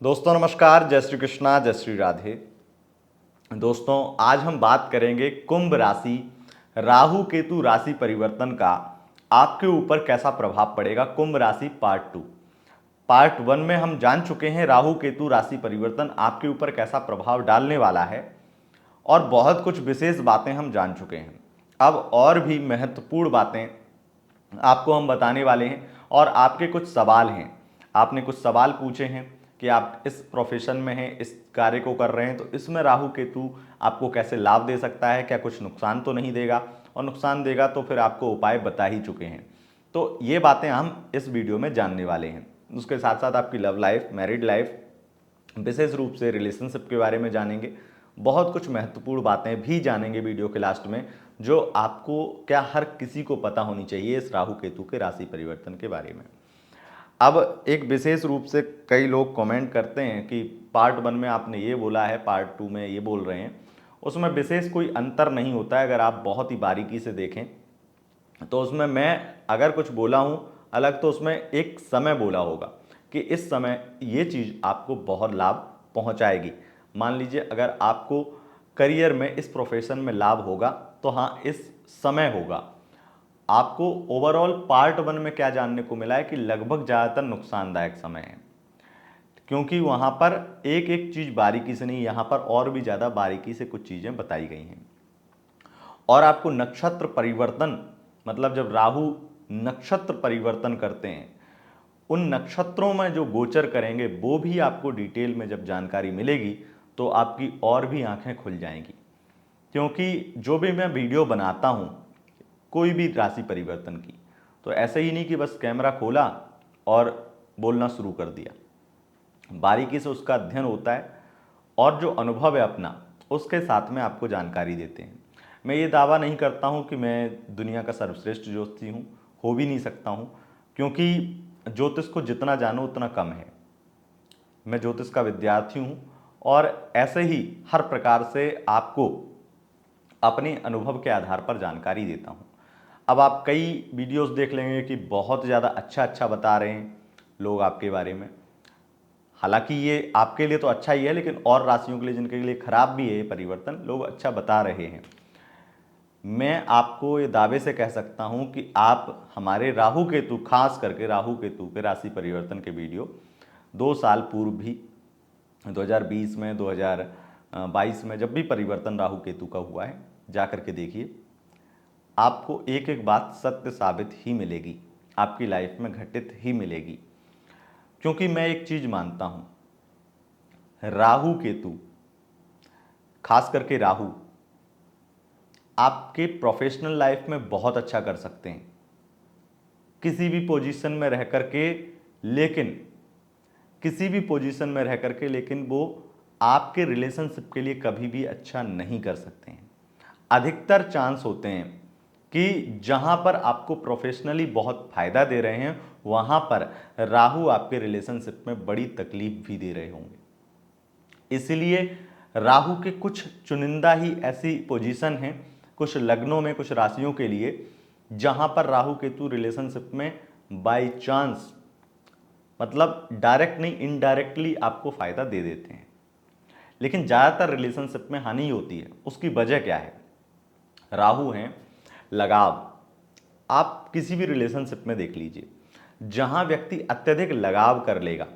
दोस्तों नमस्कार, जय श्री कृष्णा, जय श्री राधे। दोस्तों आज हम बात करेंगे कुंभ राशि, राहु केतु राशि परिवर्तन का आपके ऊपर कैसा प्रभाव पड़ेगा। कुंभ राशि पार्ट वन में हम जान चुके हैं राहु केतु राशि परिवर्तन आपके ऊपर कैसा प्रभाव डालने वाला है और बहुत कुछ विशेष बातें हम जान चुके हैं। अब और भी महत्वपूर्ण बातें आपको हम बताने वाले हैं और आपके कुछ सवाल हैं। आपने कुछ सवाल पूछे हैं कि आप इस प्रोफेशन में हैं, इस कार्य को कर रहे हैं, तो इसमें राहु केतु आपको कैसे लाभ दे सकता है, क्या कुछ नुकसान तो नहीं देगा, और नुकसान देगा तो फिर आपको उपाय बता ही चुके हैं। तो ये बातें हम इस वीडियो में जानने वाले हैं। उसके साथ साथ आपकी लव लाइफ, मैरिड लाइफ, विशेष रूप से रिलेशनशिप के बारे में जानेंगे। बहुत कुछ महत्वपूर्ण बातें भी जानेंगे वीडियो के लास्ट में, जो आपको क्या हर किसी को पता होनी चाहिए इस राहु केतु के राशि परिवर्तन के बारे में। अब एक विशेष रूप से कई लोग कमेंट करते हैं कि पार्ट वन में आपने ये बोला है, पार्ट टू में ये बोल रहे हैं। उसमें विशेष कोई अंतर नहीं होता है। अगर आप बहुत ही बारीकी से देखें तो उसमें मैं अगर कुछ बोला हूँ अलग, तो उसमें एक समय बोला होगा कि इस समय ये चीज़ आपको बहुत लाभ पहुँचाएगी। मान लीजिए अगर आपको करियर में, इस प्रोफेशन में लाभ होगा तो हाँ, इस समय होगा। आपको ओवरऑल पार्ट वन में क्या जानने को मिला है कि लगभग ज़्यादातर नुकसानदायक समय है, क्योंकि वहाँ पर एक एक चीज़ बारीकी से नहीं, यहाँ पर और भी ज़्यादा बारीकी से कुछ चीज़ें बताई गई हैं। और आपको नक्षत्र परिवर्तन, मतलब जब राहु नक्षत्र परिवर्तन करते हैं, उन नक्षत्रों में जो गोचर करेंगे वो भी आपको डिटेल में जब जानकारी मिलेगी तो आपकी और भी आंखें खुल जाएंगी। क्योंकि जो भी मैं वीडियो बनाता हूँ कोई भी राशि परिवर्तन की, तो ऐसे ही नहीं कि बस कैमरा खोला और बोलना शुरू कर दिया। बारीकी से उसका अध्ययन होता है और जो अनुभव है अपना, उसके साथ में आपको जानकारी देते हैं। मैं ये दावा नहीं करता हूँ कि मैं दुनिया का सर्वश्रेष्ठ ज्योतिषी हूँ, हो भी नहीं सकता हूँ, क्योंकि ज्योतिष को जितना जानो उतना कम है। मैं ज्योतिष का विद्यार्थी हूँ और ऐसे ही हर प्रकार से आपको अपने अनुभव के आधार पर जानकारी देता हूँ। अब आप कई वीडियोस देख लेंगे कि बहुत ज़्यादा अच्छा अच्छा बता रहे हैं लोग आपके बारे में। हालांकि ये आपके लिए तो अच्छा ही है, लेकिन और राशियों के लिए जिनके लिए खराब भी है ये परिवर्तन, लोग अच्छा बता रहे हैं। मैं आपको ये दावे से कह सकता हूं कि आप हमारे राहु केतु, खास करके राहु केतु के राशि परिवर्तन के वीडियो 2 साल पूर्व भी, 2020 में, 2022 में, जब भी परिवर्तन राहु केतु का हुआ है, जा करके देखिए। आपको एक एक बात सत्य साबित ही मिलेगी, आपकी लाइफ में घटित ही मिलेगी। क्योंकि मैं एक चीज मानता हूं, राहु केतु, खास करके राहु, आपके प्रोफेशनल लाइफ में बहुत अच्छा कर सकते हैं किसी भी पोजीशन में रह करके, लेकिन किसी भी पोजीशन में रह करके, लेकिन वो आपके रिलेशनशिप के लिए कभी भी अच्छा नहीं कर सकते हैं। अधिकतर चांस होते हैं कि जहां पर आपको प्रोफेशनली बहुत फायदा दे रहे हैं, वहां पर राहु आपके रिलेशनशिप में बड़ी तकलीफ भी दे रहे होंगे। इसलिए राहु के कुछ चुनिंदा ही ऐसी पोजीशन हैं, कुछ लग्नों में, कुछ राशियों के लिए, जहां पर राहु केतु रिलेशनशिप में बाय चांस, मतलब डायरेक्ट नहीं, इनडायरेक्टली आपको फायदा दे देते हैं। लेकिन ज्यादातर रिलेशनशिप में हानि होती है। उसकी वजह क्या है? राहु हैं लगाव। आप किसी भी रिलेशनशिप में देख लीजिए, जहां व्यक्ति अत्यधिक लगाव कर लेगा,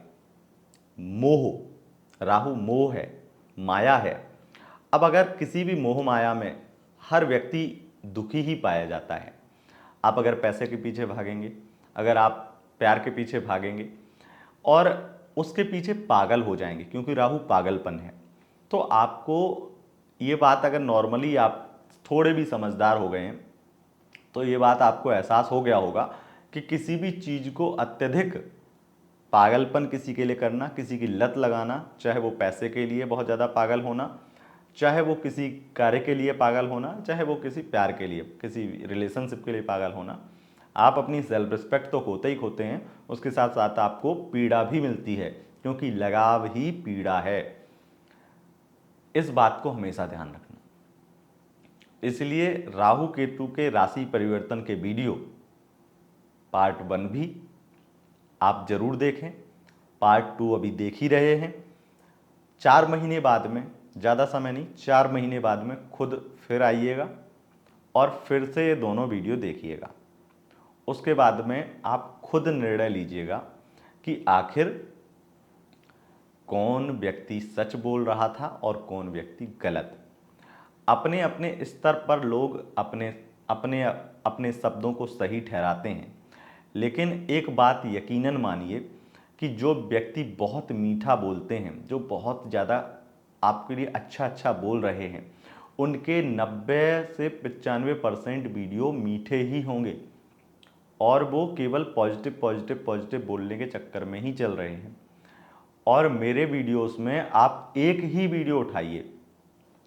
मोह, राहु मोह है, माया है। अब अगर किसी भी मोह माया में हर व्यक्ति दुखी ही पाया जाता है। आप अगर पैसे के पीछे भागेंगे, अगर आप प्यार के पीछे भागेंगे और उसके पीछे पागल हो जाएंगे, क्योंकि राहु पागलपन है, तो आपको ये बात, अगर नॉर्मली आप थोड़े भी समझदार हो गए हैं, तो ये बात आपको एहसास हो गया होगा कि किसी भी चीज़ को अत्यधिक पागलपन किसी के लिए करना, किसी की लत लगाना, चाहे वो पैसे के लिए बहुत ज़्यादा पागल होना, चाहे वो किसी कार्य के लिए पागल होना, चाहे वो किसी प्यार के लिए, किसी रिलेशनशिप के लिए पागल होना, आप अपनी सेल्फ रिस्पेक्ट तो खोते ही खोते हैं, उसके साथ साथ आपको पीड़ा भी मिलती है, क्योंकि लगाव ही पीड़ा है। इस बात को हमेशा ध्यान रखना। इसलिए राहु केतु के राशि परिवर्तन के वीडियो पार्ट वन भी आप जरूर देखें। पार्ट 2 अभी देख ही रहे हैं। 4 महीने बाद में, ज़्यादा समय नहीं, 4 महीने बाद में खुद फिर आइएगा और फिर से ये दोनों वीडियो देखिएगा। उसके बाद में आप खुद निर्णय लीजिएगा कि आखिर कौन व्यक्ति सच बोल रहा था और कौन व्यक्ति गलत। अपने अपने स्तर पर लोग अपने अपने अपने शब्दों को सही ठहराते हैं, लेकिन एक बात यकीनन मानिए कि जो व्यक्ति बहुत मीठा बोलते हैं, जो बहुत ज़्यादा आपके लिए अच्छा अच्छा बोल रहे हैं, उनके 90 से 95% वीडियो मीठे ही होंगे और वो केवल पॉजिटिव पॉजिटिव पॉजिटिव बोलने के चक्कर में ही चल रहे हैं। और मेरे वीडियोस में आप एक ही वीडियो उठाइए,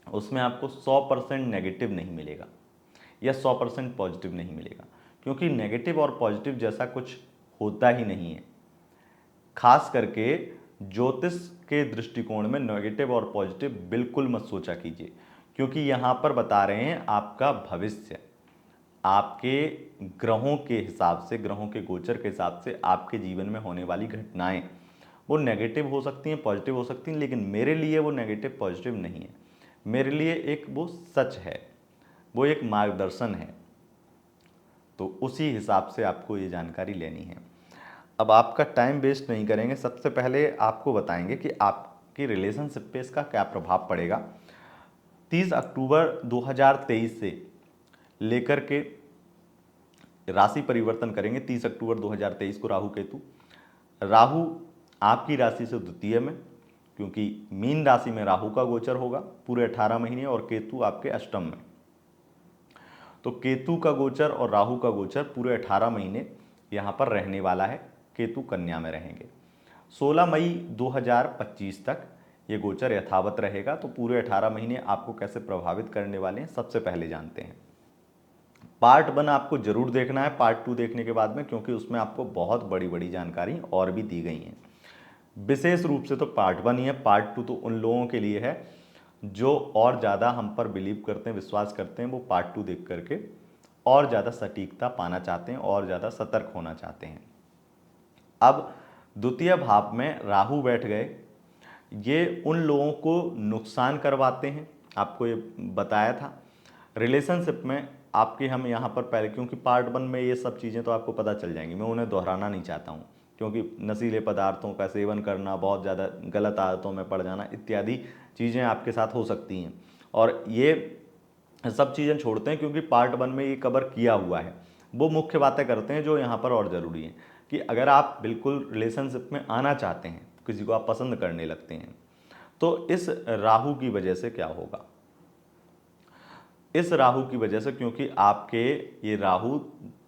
उसमें आपको 100% नेगेटिव नहीं मिलेगा या 100% पॉजिटिव नहीं मिलेगा, क्योंकि नेगेटिव और पॉजिटिव जैसा कुछ होता ही नहीं है। खास करके ज्योतिष के दृष्टिकोण में नेगेटिव और पॉजिटिव बिल्कुल मत सोचा कीजिए, क्योंकि यहाँ पर बता रहे हैं आपका भविष्य, आपके ग्रहों के हिसाब से, ग्रहों के गोचर के हिसाब से आपके जीवन में होने वाली घटनाएं वो नेगेटिव हो सकती हैं, पॉजिटिव हो सकती हैं, लेकिन मेरे लिए वो नेगेटिव पॉजिटिव नहीं है। मेरे लिए एक वो सच है, वो एक मार्गदर्शन है। तो उसी हिसाब से आपको ये जानकारी लेनी है। अब आपका टाइम वेस्ट नहीं करेंगे, सबसे पहले आपको बताएंगे कि आपकी रिलेशनशिप पे इसका क्या प्रभाव पड़ेगा। 30 अक्टूबर 2023 से लेकर के राशि परिवर्तन करेंगे। 30 अक्टूबर 2023 को राहु केतु, राहु आपकी राशि से द्वितीय में, क्योंकि मीन राशि में राहु का गोचर होगा पूरे 18 महीने, और केतु आपके अष्टम में। तो केतु का गोचर और राहु का गोचर पूरे 18 महीने यहाँ पर रहने वाला है। केतु कन्या में रहेंगे। 16 मई 2025 तक ये गोचर यथावत रहेगा। तो पूरे 18 महीने आपको कैसे प्रभावित करने वाले हैं सबसे पहले जानते हैं। पार्ट 1 आपको जरूर देखना है पार्ट 2 देखने के बाद में, क्योंकि उसमें आपको बहुत बड़ी बड़ी जानकारी और भी दी गई हैं। विशेष रूप से तो पार्ट 1 ही है, पार्ट 2 तो उन लोगों के लिए है जो और ज़्यादा हम पर बिलीव करते हैं, विश्वास करते हैं। वो पार्ट 2 देख करके और ज़्यादा सटीकता पाना चाहते हैं और ज़्यादा सतर्क होना चाहते हैं। अब द्वितीय भाव में राहु बैठ गए, ये उन लोगों को नुकसान करवाते हैं, आपको ये बताया था। रिलेशनशिप में आपके हम यहाँ पर पहले, क्योंकि पार्ट 1 में ये सब चीज़ें तो आपको पता चल जाएंगी, मैं उन्हें दोहराना नहीं चाहता हूँ, क्योंकि नशीले पदार्थों का सेवन करना, बहुत ज़्यादा गलत आदतों में पड़ जाना इत्यादि चीज़ें आपके साथ हो सकती हैं। और ये सब चीज़ें छोड़ते हैं क्योंकि पार्ट 1 में ये कवर किया हुआ है। वो मुख्य बातें करते हैं जो यहाँ पर और ज़रूरी हैं, कि अगर आप बिल्कुल रिलेशनशिप में आना चाहते हैं, किसी को आप पसंद करने लगते हैं, तो इस राहु की वजह से क्या होगा। इस राहु की वजह से, क्योंकि आपके ये राहु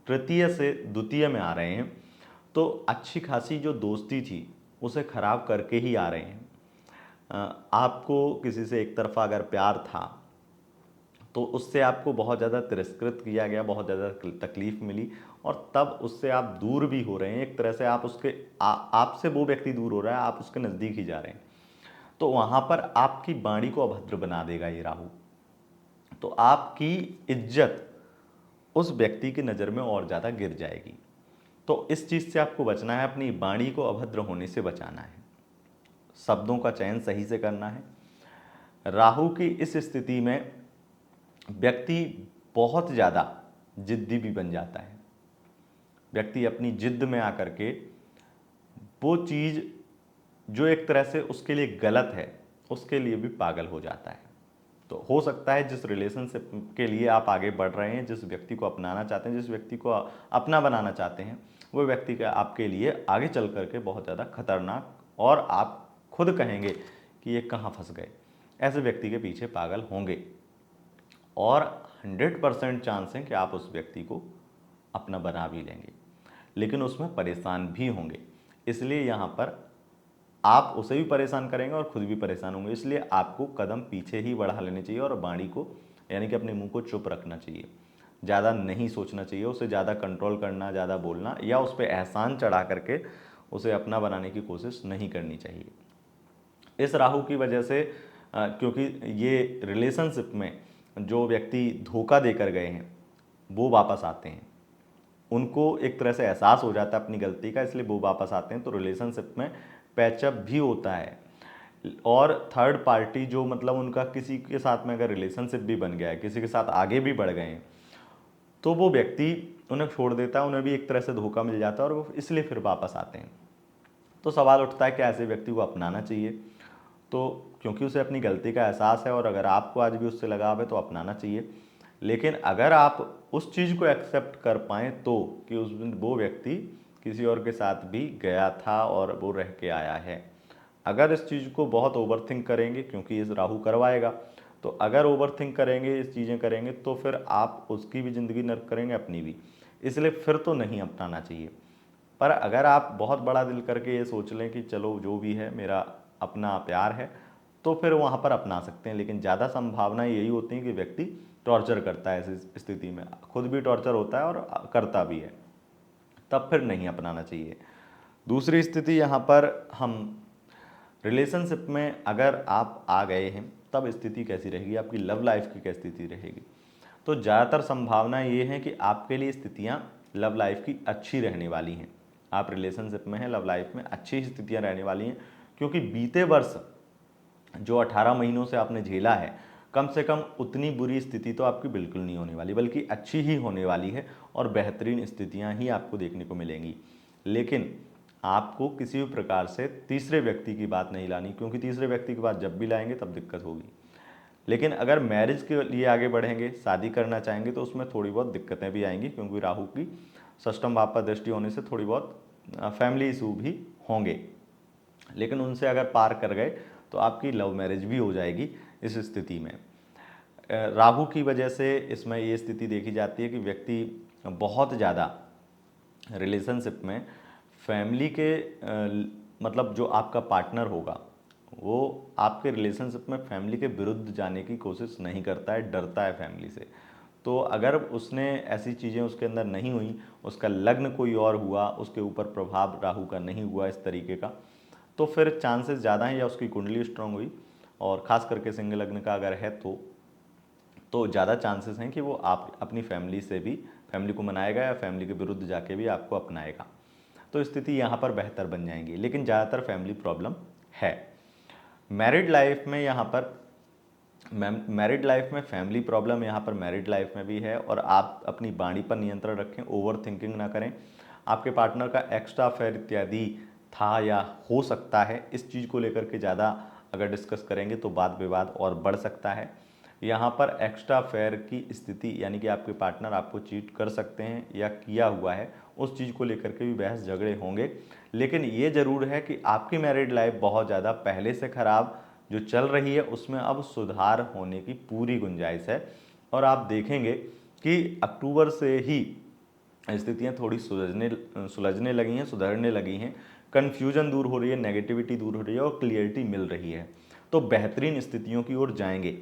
तृतीय से द्वितीय में आ रहे हैं, तो अच्छी खासी जो दोस्ती थी उसे खराब करके ही आ रहे हैं। आपको किसी से एक तरफा अगर प्यार था तो उससे आपको बहुत ज़्यादा तिरस्कृत किया गया, बहुत ज़्यादा तकलीफ मिली, और तब उससे आप दूर भी हो रहे हैं। एक तरह से आप उसके आपसे वो व्यक्ति दूर हो रहा है, आप उसके नज़दीक ही जा रहे हैं। तो वहाँ पर आपकी वाणी को अभद्र बना देगा ये राहु। तो आपकी इज्जत उस व्यक्ति की नज़र में और ज़्यादा गिर जाएगी। तो इस चीज़ से आपको बचना है, अपनी वाणी को अभद्र होने से बचाना है, शब्दों का चयन सही से करना है। राहु की इस स्थिति में व्यक्ति बहुत ज़्यादा जिद्दी भी बन जाता है। व्यक्ति अपनी जिद्द में आकर के वो चीज़ जो एक तरह से उसके लिए गलत है, उसके लिए भी पागल हो जाता है। तो हो सकता है जिस रिलेशनशिप के लिए आप आगे बढ़ रहे हैं, जिस व्यक्ति को अपनाना चाहते हैं, जिस व्यक्ति को अपना बनाना चाहते हैं, वो व्यक्ति का आपके लिए आगे चल करके बहुत ज़्यादा खतरनाक, और आप खुद कहेंगे कि ये कहाँ फंस गए, ऐसे व्यक्ति के पीछे पागल होंगे। और 100% चांस है कि आप उस व्यक्ति को अपना बना भी लेंगे, लेकिन उसमें परेशान भी होंगे। इसलिए यहाँ पर आप उसे भी परेशान करेंगे और खुद भी परेशान होंगे। इसलिए आपको कदम पीछे ही बढ़ा लेने चाहिए और वाणी को, यानी कि अपने मुंह को चुप रखना चाहिए। ज़्यादा नहीं सोचना चाहिए, उसे ज़्यादा कंट्रोल करना, ज़्यादा बोलना या उस पर एहसान चढ़ा करके उसे अपना बनाने की कोशिश नहीं करनी चाहिए। इस राहु की वजह से, क्योंकि ये रिलेशनशिप में जो व्यक्ति धोखा देकर गए हैं वो वापस आते हैं, उनको एक तरह से एहसास हो जाता है अपनी गलती का, इसलिए वो वापस आते हैं। तो रिलेशनशिप में पैचअप भी होता है। और थर्ड पार्टी जो मतलब उनका किसी के साथ में अगर रिलेशनशिप भी बन गया है, किसी के साथ आगे भी बढ़ गए हैं, तो वो व्यक्ति उन्हें छोड़ देता है, उन्हें भी एक तरह से धोखा मिल जाता है और वो इसलिए फिर वापस आते हैं। तो सवाल उठता है कि ऐसे व्यक्ति को अपनाना चाहिए, तो क्योंकि उसे अपनी गलती का एहसास है और अगर आपको आज भी उससे लगाव है तो अपनाना चाहिए। लेकिन अगर आप उस चीज़ को एक्सेप्ट कर पाएँ तो कि उस दिन वो व्यक्ति किसी और के साथ भी गया था और वो रह के आया है। अगर इस चीज़ को बहुत ओवरथिंक करेंगे, क्योंकि इस राहु करवाएगा, तो अगर ओवरथिंक करेंगे, इस चीज़ें करेंगे, तो फिर आप उसकी भी ज़िंदगी नर्क करेंगे, अपनी भी। इसलिए फिर तो नहीं अपनाना चाहिए। पर अगर आप बहुत बड़ा दिल करके ये सोच लें कि चलो जो भी है मेरा अपना प्यार है, तो फिर वहाँ पर अपना सकते हैं। लेकिन ज़्यादा संभावनाएं यही होती हैं कि व्यक्ति टॉर्चर करता है, ऐसी स्थिति में खुद भी टॉर्चर होता है और करता भी है, तब फिर नहीं अपनाना चाहिए। दूसरी स्थिति यहाँ पर हम रिलेशनशिप में अगर आप आ गए हैं, तब स्थिति कैसी रहेगी, आपकी लव लाइफ की क्या स्थिति रहेगी। तो ज़्यादातर संभावना ये है कि आपके लिए स्थितियाँ लव लाइफ की अच्छी रहने वाली हैं। आप रिलेशनशिप में हैं, लव लाइफ में अच्छी स्थितियाँ रहने वाली हैं, क्योंकि बीते वर्ष जो 18 महीनों से आपने झेला है, कम से कम उतनी बुरी स्थिति तो आपकी बिल्कुल नहीं होने वाली, बल्कि अच्छी ही होने वाली है और बेहतरीन स्थितियां ही आपको देखने को मिलेंगी। लेकिन आपको किसी भी प्रकार से तीसरे व्यक्ति की बात नहीं लानी, क्योंकि तीसरे व्यक्ति की बात जब भी लाएंगे तब दिक्कत होगी। लेकिन अगर मैरिज के लिए आगे बढ़ेंगे, शादी करना चाहेंगे, तो उसमें थोड़ी बहुत दिक्कतें भी आएंगी, क्योंकि राहु की षष्ठम भाव पर दृष्टि होने से थोड़ी बहुत फैमिली इशू भी होंगे। लेकिन उनसे अगर पार कर गए तो आपकी लव मैरिज भी हो जाएगी। इस स्थिति में राहु की वजह से इसमें ये स्थिति देखी जाती है कि व्यक्ति बहुत ज़्यादा रिलेशनशिप में फैमिली के मतलब जो आपका पार्टनर होगा, वो आपके रिलेशनशिप में फैमिली के विरुद्ध जाने की कोशिश नहीं करता है, डरता है फैमिली से। तो अगर उसने ऐसी चीज़ें उसके अंदर नहीं हुई, उसका लग्न कोई और हुआ, उसके ऊपर प्रभाव राहु का नहीं हुआ इस तरीके का, तो फिर चांसेस ज़्यादा हैं, या उसकी कुंडली स्ट्रांग हुई और ख़ास करके सिंह लग्न का अगर है तो ज़्यादा चांसेस हैं कि वो आप अपनी फैमिली से भी, फैमिली को मनाएगा या फैमिली के विरुद्ध जाके भी आपको अपनाएगा। तो स्थिति यहाँ पर बेहतर बन जाएंगी। लेकिन ज़्यादातर फैमिली प्रॉब्लम है। मैरिड लाइफ में यहाँ पर मैरिड लाइफ में फैमिली प्रॉब्लम यहाँ पर मैरिड लाइफ में भी है। और आप अपनी वाणी पर नियंत्रण रखें, ओवर थिंकिंग ना करें। आपके पार्टनर का एक्स्ट्रा अफेयर इत्यादि था या हो सकता है, इस चीज़ को लेकर के ज़्यादा अगर डिस्कस करेंगे तो वाद विवाद और बढ़ सकता है। यहाँ पर एक्स्ट्रा अफेयर की स्थिति, यानी कि आपके पार्टनर आपको चीट कर सकते हैं या किया हुआ है, उस चीज़ को लेकर के भी बहस झगड़े होंगे। लेकिन ये ज़रूर है कि आपकी मैरिड लाइफ बहुत ज़्यादा पहले से ख़राब जो चल रही है, उसमें अब सुधार होने की पूरी गुंजाइश है। और आप देखेंगे कि अक्टूबर से ही स्थितियाँ थोड़ी सुलझने लगी हैं, सुधरने लगी हैं, कन्फ्यूजन दूर हो रही है, नेगेटिविटी दूर हो रही है और क्लियरिटी मिल रही है। तो बेहतरीन स्थितियों की ओर जाएंगे।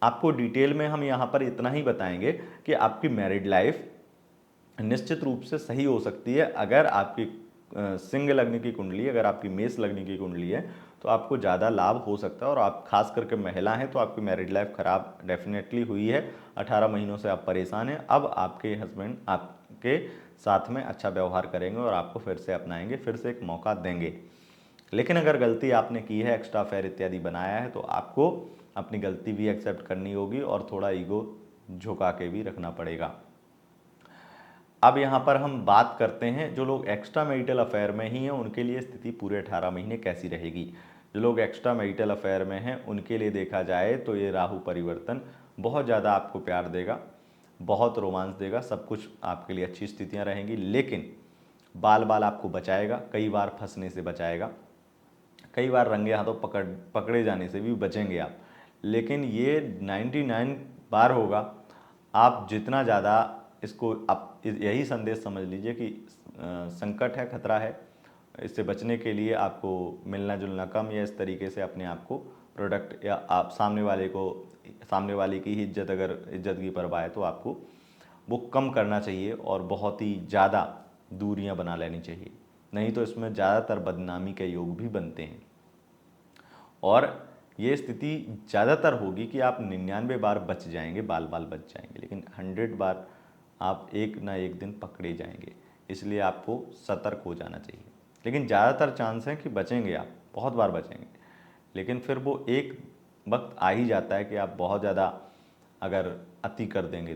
आपको डिटेल में हम यहाँ पर इतना ही बताएंगे कि आपकी मैरिड लाइफ निश्चित रूप से सही हो सकती है अगर आपकी सिंह लग्न की कुंडली, अगर आपकी मेष लग्न की कुंडली है, तो आपको ज़्यादा लाभ हो सकता है। और आप खास करके महिला हैं तो आपकी मैरिड लाइफ खराब डेफिनेटली हुई है, 18 महीनों से आप परेशान हैं। अब आपके हस्बैंड आपके साथ में अच्छा व्यवहार करेंगे और आपको फिर से अपनाएंगे, फिर से एक मौका देंगे। लेकिन अगर गलती आपने की है, एक्स्ट्रा अफेयर इत्यादि बनाया है, तो आपको अपनी गलती भी एक्सेप्ट करनी होगी और थोड़ा ईगो झुका के भी रखना पड़ेगा। अब यहाँ पर हम बात करते हैं जो लोग एक्स्ट्रा मैरिटल अफेयर में ही हैं, उनके लिए स्थिति पूरे 18 महीने कैसी रहेगी। जो लोग एक्स्ट्रा मैरिटल अफेयर में हैं उनके लिए देखा जाए तो ये राहु परिवर्तन बहुत ज़्यादा आपको प्यार देगा, बहुत रोमांस देगा, सब कुछ आपके लिए अच्छी स्थितियाँ रहेंगी। लेकिन बाल बाल आपको बचाएगा, कई बार फंसने से बचाएगा, कई बार रंगे हाथों पकड़े जाने से भी बचेंगे आप। लेकिन ये 99 बार होगा। आप जितना ज़्यादा इसको, आप यही संदेश समझ लीजिए कि संकट है, खतरा है, इससे बचने के लिए आपको मिलना जुलना कम, या इस तरीके से अपने आप को प्रोडक्ट, या आप सामने वाले की ही इज्जत, अगर इज्जत की परवाह है तो आपको वो कम करना चाहिए और बहुत ही ज़्यादा दूरियां बना लेनी चाहिए। नहीं तो इसमें ज़्यादातर बदनामी के योग भी बनते हैं। और ये स्थिति ज़्यादातर होगी कि आप 99 बार बच जाएंगे, बाल बाल बच जाएंगे, लेकिन 100 बार आप एक ना एक दिन पकड़े जाएंगे। इसलिए आपको सतर्क हो जाना चाहिए। लेकिन ज़्यादातर चांस है कि बचेंगे आप, बहुत बार बचेंगे, लेकिन फिर वो एक वक्त आ ही जाता है कि आप बहुत ज़्यादा अगर अति कर देंगे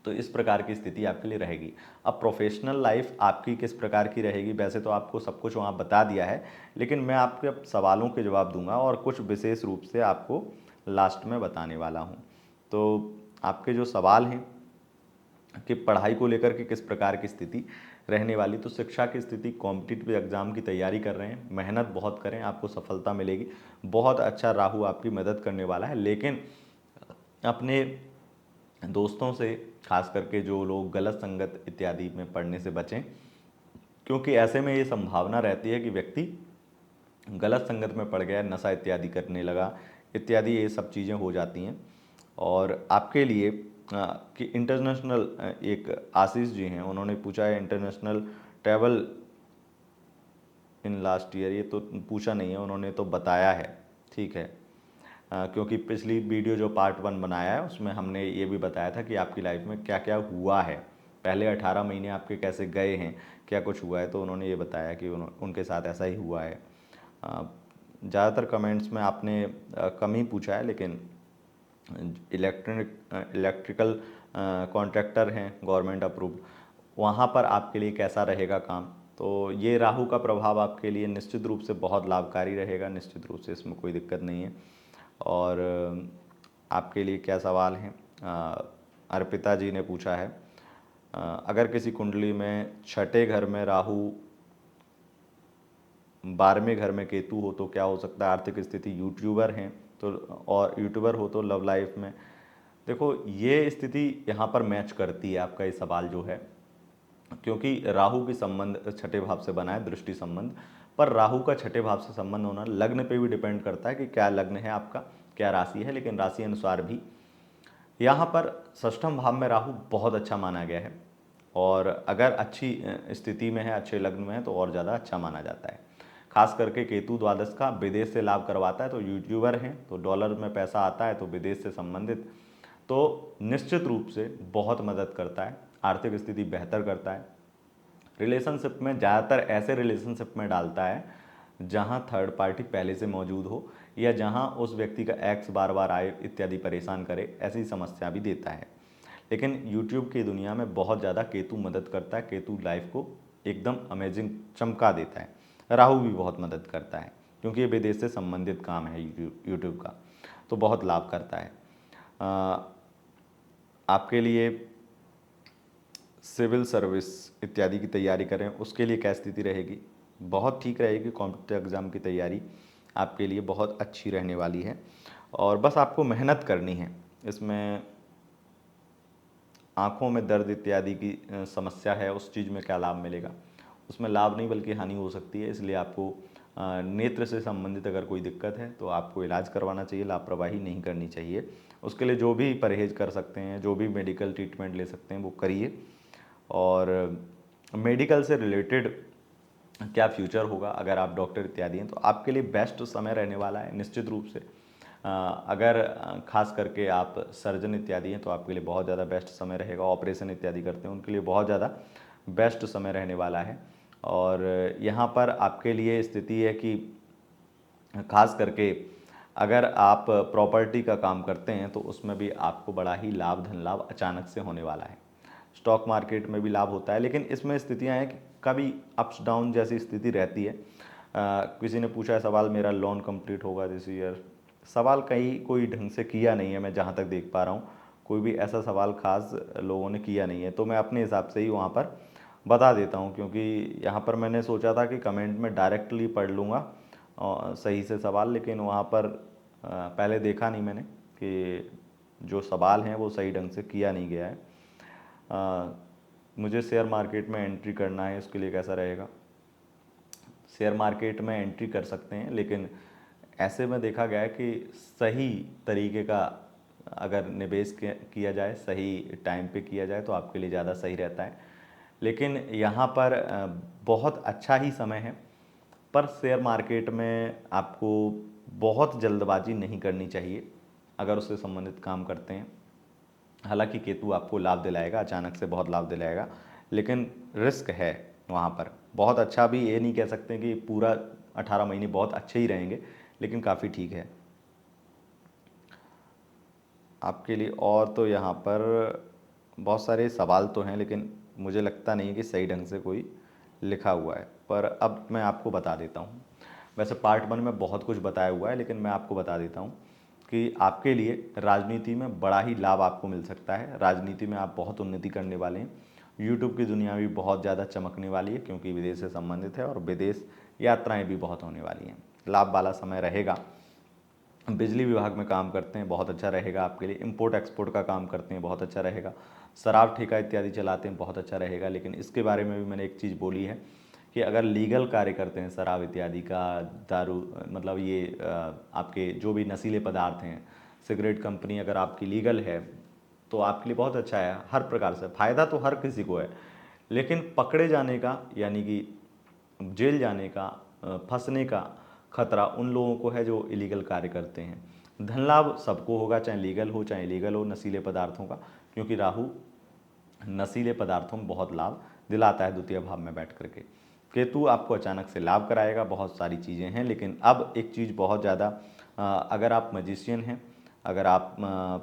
तो इस प्रकार की स्थिति आपके लिए रहेगी। अब प्रोफेशनल लाइफ आपकी किस प्रकार की रहेगी, वैसे तो आपको सब कुछ वहाँ बता दिया है, लेकिन मैं आपके अब सवालों के जवाब दूंगा और कुछ विशेष रूप से आपको लास्ट में बताने वाला हूँ। तो आपके जो सवाल हैं कि पढ़ाई को लेकर के किस प्रकार की स्थिति रहने वाली, तो शिक्षा की स्थिति, कॉम्पिटिटिव एग्जाम की तैयारी कर रहे हैं, मेहनत बहुत करें, आपको सफलता मिलेगी। बहुत अच्छा राहु आपकी मदद करने वाला है, लेकिन अपने दोस्तों से, खास करके जो लोग गलत संगत इत्यादि में पढ़ने से बचें, क्योंकि ऐसे में ये संभावना रहती है कि व्यक्ति गलत संगत में पड़ गया, नशा इत्यादि करने लगा इत्यादि, ये सब चीज़ें हो जाती हैं। और आपके लिए कि इंटरनेशनल, एक आशीष जी हैं, उन्होंने पूछा है international travel in last year, ये तो पूछा नहीं है, उन्होंने तो बताया है, ठीक है। क्योंकि पिछली वीडियो जो पार्ट 1 बनाया है उसमें हमने ये भी बताया था कि आपकी लाइफ में क्या क्या हुआ है, पहले 18 महीने आपके कैसे गए हैं, क्या कुछ हुआ है, तो उन्होंने ये बताया कि उनके साथ ऐसा ही हुआ है। ज़्यादातर कमेंट्स में आपने कम ही पूछा है, लेकिन इलेक्ट्रिकल कॉन्ट्रैक्टर हैं गवर्नमेंट अप्रूव्ड, वहाँ पर आपके लिए कैसा रहेगा काम, तो ये राहु का प्रभाव आपके लिए निश्चित रूप से बहुत लाभकारी रहेगा, निश्चित रूप से इसमें कोई दिक्कत नहीं है। और आपके लिए क्या सवाल हैं, अर्पिता जी ने पूछा है, अगर किसी कुंडली में छठे घर में राहु, 12वें घर में केतु हो तो क्या हो सकता है, आर्थिक स्थिति, यूट्यूबर हैं तो, और यूट्यूबर हो तो लव लाइफ में। देखो ये स्थिति यहाँ पर मैच करती है आपका ये सवाल जो है, क्योंकि राहु की संबंध छठे भाव से बना है, दृष्टि संबंध, पर राहु का छठे भाव से संबंध होना लग्न पे भी डिपेंड करता है कि क्या लग्न है आपका, क्या राशि है, लेकिन राशि अनुसार भी यहाँ पर षष्ठम भाव में राहु बहुत अच्छा माना गया है, और अगर अच्छी स्थिति में है, अच्छे लग्न में है, तो और ज़्यादा अच्छा माना जाता है। खास करके केतु द्वादश का विदेश से लाभ करवाता है, तो यूट्यूबर हैं तो डॉलर में पैसा आता है, तो विदेश से संबंधित तो निश्चित रूप से बहुत मदद करता है, आर्थिक स्थिति बेहतर करता है। रिलेशनशिप में ज़्यादातर ऐसे रिलेशनशिप में डालता है जहां थर्ड पार्टी पहले से मौजूद हो, या जहां उस व्यक्ति का एक्स बार बार आए इत्यादि परेशान करे, ऐसी समस्या भी देता है। लेकिन यूट्यूब की दुनिया में बहुत ज़्यादा केतु मदद करता है, केतु लाइफ को एकदम अमेजिंग चमका देता है। राहु भी बहुत मदद करता है, क्योंकि ये विदेश से संबंधित काम है यूट्यूब का, तो बहुत लाभ करता है। आपके लिए सिविल सर्विस इत्यादि की तैयारी करें, उसके लिए क्या स्थिति रहेगी, बहुत ठीक रहेगी। कॉम्पिटिटिव एग्ज़ाम की तैयारी आपके लिए बहुत अच्छी रहने वाली है, और बस आपको मेहनत करनी है। इसमें आँखों में दर्द इत्यादि की समस्या है, उस चीज़ में क्या लाभ मिलेगा, उसमें लाभ नहीं बल्कि हानि हो सकती है, इसलिए आपको नेत्र से संबंधित अगर कोई दिक्कत है तो आपको इलाज करवाना चाहिए, लापरवाही नहीं करनी चाहिए। उसके लिए जो भी परहेज कर सकते हैं, जो भी मेडिकल ट्रीटमेंट ले सकते हैं वो करिए। और मेडिकल से रिलेटेड क्या फ्यूचर होगा, अगर आप डॉक्टर इत्यादि हैं तो आपके लिए बेस्ट समय रहने वाला है निश्चित रूप से। अगर खास करके आप सर्जन इत्यादि हैं तो आपके लिए बहुत ज़्यादा बेस्ट समय रहेगा। ऑपरेशन इत्यादि करते हैं उनके लिए बहुत ज़्यादा बेस्ट समय रहने वाला है। और यहाँ पर आपके लिए स्थिति है कि खास करके अगर आप प्रॉपर्टी का काम करते हैं तो उसमें भी आपको बड़ा ही लाभ, धन लाभ अचानक से होने वाला है। स्टॉक मार्केट में भी लाभ होता है, लेकिन इसमें स्थितियां हैं कि कभी अप्स डाउन जैसी स्थिति रहती है। किसी ने पूछा है सवाल, मेरा लोन कंप्लीट होगा दिस ईयर, सवाल कहीं कोई ढंग से किया नहीं है, मैं जहाँ तक देख पा रहा हूँ कोई भी ऐसा सवाल खास लोगों ने किया नहीं है, तो मैं अपने हिसाब से ही वहाँ पर बता देता हूँ, क्योंकि यहाँ पर मैंने सोचा था कि कमेंट में डायरेक्टली पढ़ लूँगा सही से सवाल, लेकिन वहाँ पर पहले देखा नहीं मैंने कि जो सवाल हैं वो सही ढंग से किया नहीं गया है। मुझे शेयर मार्केट में एंट्री करना है, उसके लिए कैसा रहेगा। शेयर मार्केट में एंट्री कर सकते हैं, लेकिन ऐसे में देखा गया है कि सही तरीके का अगर निवेश किया जाए, सही टाइम पे किया जाए तो आपके लिए ज़्यादा सही रहता है। लेकिन यहाँ पर बहुत अच्छा ही समय है, पर शेयर मार्केट में आपको बहुत जल्दबाजी नहीं करनी चाहिए अगर उससे संबंधित काम करते हैं। हालांकि केतु आपको लाभ दिलाएगा, अचानक से बहुत लाभ दिलाएगा, लेकिन रिस्क है वहाँ पर बहुत। अच्छा भी ये नहीं कह सकते कि पूरा 18 महीने बहुत अच्छे ही रहेंगे, लेकिन काफ़ी ठीक है आपके लिए। और तो यहाँ पर बहुत सारे सवाल तो हैं, लेकिन मुझे लगता नहीं है कि सही ढंग से कोई लिखा हुआ है, पर अब मैं आपको बता देता हूँ। वैसे पार्ट 1 में बहुत कुछ बताया हुआ है, लेकिन मैं आपको बता देता हूँ कि आपके लिए राजनीति में बड़ा ही लाभ आपको मिल सकता है। राजनीति में आप बहुत उन्नति करने वाले हैं। यूट्यूब की दुनिया भी बहुत ज़्यादा चमकने वाली है, क्योंकि विदेश से संबंधित है, और विदेश यात्राएं भी बहुत होने वाली हैं। लाभ वाला समय रहेगा। बिजली विभाग में काम करते हैं, बहुत अच्छा रहेगा आपके लिए। इंपोर्ट एक्सपोर्ट का काम करते हैं, बहुत अच्छा रहेगा। शराब ठेका इत्यादि चलाते हैं, बहुत अच्छा रहेगा। लेकिन इसके बारे में भी मैंने एक चीज़ बोली है कि अगर लीगल कार्य करते हैं, शराब इत्यादि का, दारू, मतलब ये आपके जो भी नशीले पदार्थ हैं, सिगरेट कंपनी अगर आपकी लीगल है तो आपके लिए बहुत अच्छा है। हर प्रकार से फ़ायदा तो हर किसी को है, लेकिन पकड़े जाने का, यानी कि जेल जाने का, फंसने का खतरा उन लोगों को है जो इलीगल कार्य करते हैं। धन लाभ सबको होगा, चाहे लीगल हो चाहे इलीगल हो, नशीले पदार्थों का, क्योंकि राहु नशीले पदार्थों में बहुत लाभ दिलाता है द्वितीय भाव में बैठ करके। केतु आपको अचानक से लाभ कराएगा, बहुत सारी चीज़ें हैं। लेकिन अब एक चीज़ बहुत ज़्यादा, अगर आप मजिशियन हैं, अगर आप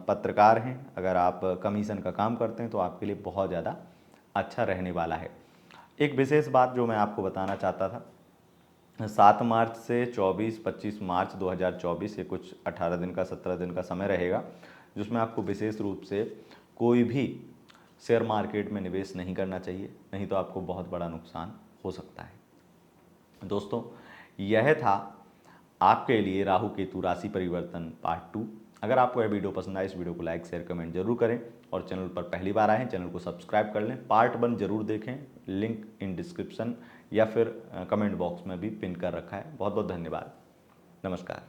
पत्रकार हैं, अगर आप कमीशन का काम करते हैं, तो आपके लिए बहुत ज़्यादा अच्छा रहने वाला है। एक विशेष बात जो मैं आपको बताना चाहता था, 7 मार्च से 24-25 मार्च 2024, ये कुछ 18 दिन का 17 दिन का समय रहेगा, जिसमें आपको विशेष रूप से कोई भी शेयर मार्केट में निवेश नहीं करना चाहिए, नहीं तो आपको बहुत बड़ा नुकसान हो सकता है। दोस्तों, यह था आपके लिए राहु केतु राशि परिवर्तन पार्ट 2। अगर आपको यह वीडियो पसंद आए, इस वीडियो को लाइक शेयर कमेंट जरूर करें, और चैनल पर पहली बार आए हैं चैनल को सब्सक्राइब कर लें। पार्ट 1 जरूर देखें, लिंक इन डिस्क्रिप्शन या फिर कमेंट बॉक्स में भी पिन कर रखा है। बहुत बहुत धन्यवाद, नमस्कार।